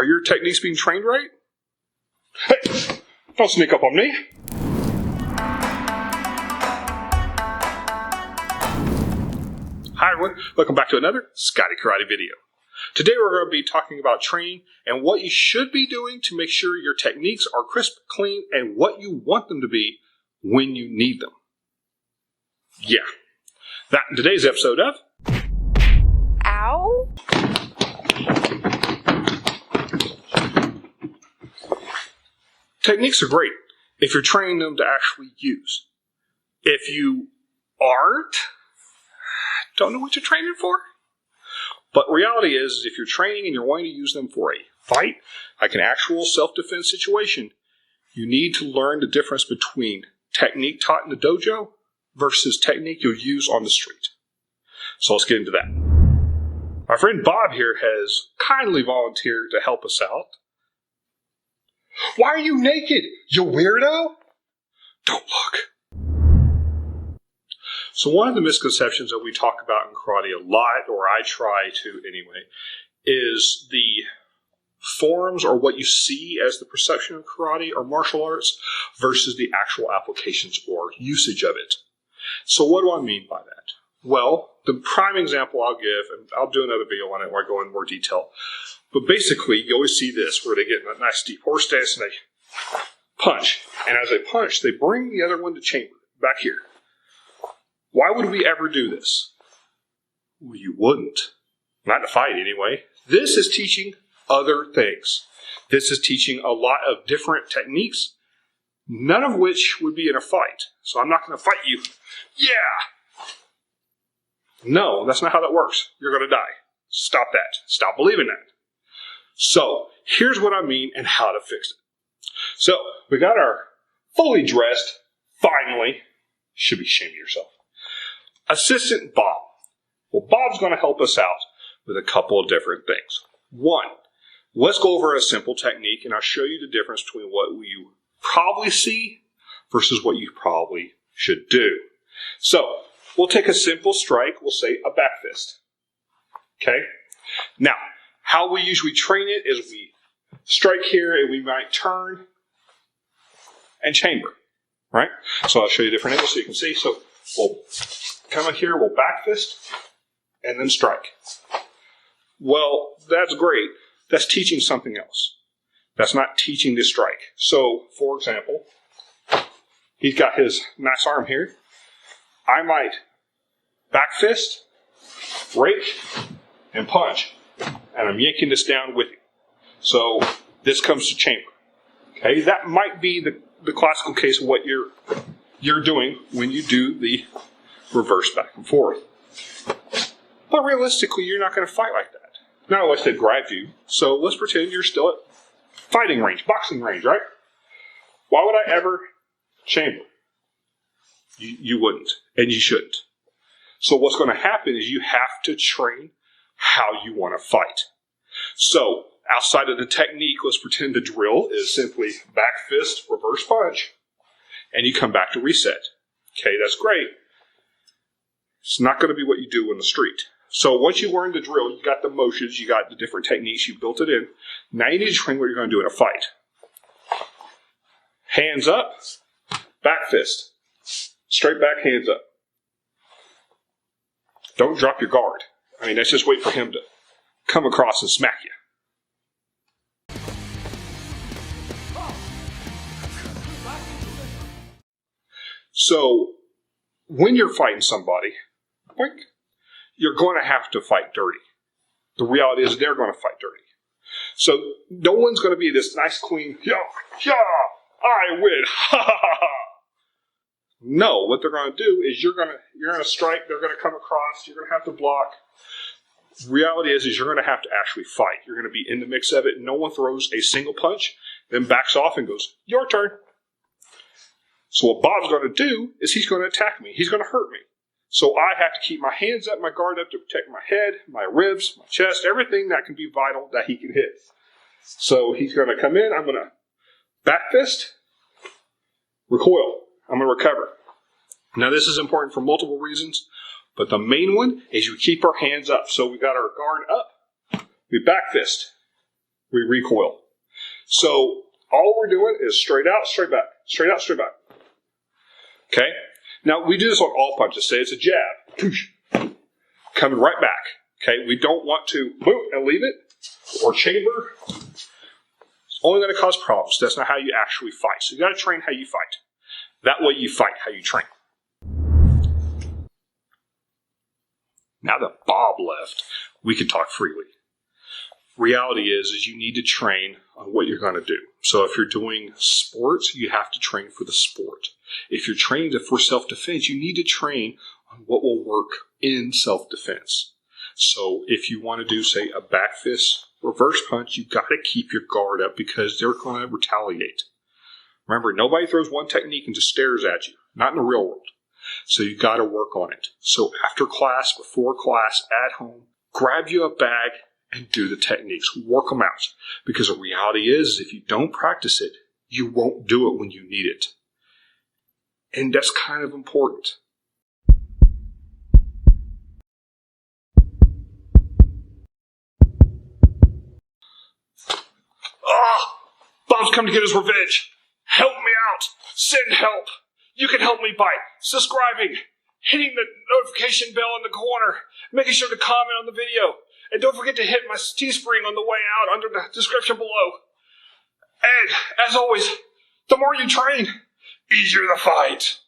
Are your techniques being trained right? Hey, don't sneak up on me. Hi everyone, welcome back to another Scotty Karate video. Today we're going to be talking about training and what you should be doing to make sure your techniques are crisp, clean, and what you want them to be when you need them. Yeah, that in today's episode of Ow! Techniques are great if you're training them to actually use. If you aren't, don't know what you're training for. But reality is, if you're training and you're wanting to use them for a fight, like an actual self-defense situation, you need to learn the difference between technique taught in the dojo versus technique you'll use on the street. So let's get into that. My friend Bob here has kindly volunteered to help us out. Why are you naked, you weirdo? Don't look. So one of the misconceptions that we talk about in karate a lot, or I try to anyway, is the forms or what you see as the perception of karate or martial arts versus the actual applications or usage of it. So what do I mean by that? Well, the prime example I'll give, and I'll do another video on it where I go in more detail, but basically you always see this where they get in a nice deep horse stance and they punch. And as they punch, they bring the other one to chamber, back here. Why would we ever do this? Well, you wouldn't. Not to fight anyway. This is teaching other things. This is teaching a lot of different techniques, none of which would be in a fight. So I'm not going to fight you. Yeah! No, that's not how that works. You're going to die. Stop that. Stop believing that. So, here's what I mean and how to fix it. So, we got our fully dressed, finally, should be ashamed of yourself, assistant Bob. Well, Bob's going to help us out with a couple of different things. One, let's go over a simple technique and I'll show you the difference between what you probably see versus what you probably should do. So, we'll take a simple strike, we'll say a back fist. Okay? Now, how we usually train it is we strike here and we might turn and chamber. Right? So I'll show you different angles so you can see. So we'll come in here, we'll back fist, and then strike. Well, that's great. That's teaching something else. That's not teaching the strike. So, for example, he's got his nice arm here. I might back fist, rake, and punch. And I'm yanking this down with you. So this comes to chamber. Okay, that might be the classical case of what you're doing when you do the reverse back and forth. But realistically, you're not going to fight like that. Not unless they grab you. So let's pretend you're still at fighting range, boxing range, right? Why would I ever chamber? You wouldn't, and you shouldn't. So what's going to happen is you have to train how you want to fight. So, outside of the technique, let's pretend the drill is simply back fist, reverse punch, and you come back to reset. Okay, that's great. It's not going to be what you do in the street. So once you learn the drill, you got the motions, you got the different techniques, you built it in. Now you need to train what you're going to do in a fight. Hands up, back fist. Straight back, hands up. Don't drop your guard. I mean, let's just wait for him to come across and smack you. So, when you're fighting somebody, you're going to have to fight dirty. The reality is they're going to fight dirty. So, no one's going to be this nice, clean, yeah, I win, ha ha ha. No, what they're going to do is you're going to strike, they're going to come across, you're going to have to block. Reality is you're going to have to actually fight. You're going to be in the mix of it. No one throws a single punch, then backs off and goes, your turn. So what Bob's going to do is he's going to attack me. He's going to hurt me. So I have to keep my hands up, my guard up to protect my head, my ribs, my chest, everything that can be vital that he can hit. So he's going to come in. I'm going to back fist, recoil. I'm going to recover. Now this is important for multiple reasons, but the main one is you keep our hands up. So we got our guard up, we back fist, we recoil. So all we're doing is straight out, straight back, straight out, straight back. Okay? Now, we do this on all punches. Say it's a jab. Poosh. Coming right back. Okay? We don't want to boom and leave it or chamber. It's only going to cause problems. That's not how you actually fight. So you got to train how you fight. That way you fight how you train. Now that Bob left, we can talk freely. Reality is you need to train on what you're going to do. So if you're doing sports, you have to train for the sport. If you're training for self-defense, you need to train on what will work in self-defense. So if you want to do, say, a back fist reverse punch, you've got to keep your guard up because they're going to retaliate. Remember, nobody throws one technique and just stares at you. Not in the real world. So you've got to work on it. So after class, before class, at home, grab you a bag and do the techniques. Work them out. Because the reality is, if you don't practice it, you won't do it when you need it. And that's kind of important. Bob's come to get his revenge. Help me out. Send help. You can help me by subscribing, hitting the notification bell in the corner, making sure to comment on the video. And don't forget to hit my Teespring on the way out under the description below. And, as always, the more you train, easier the fight.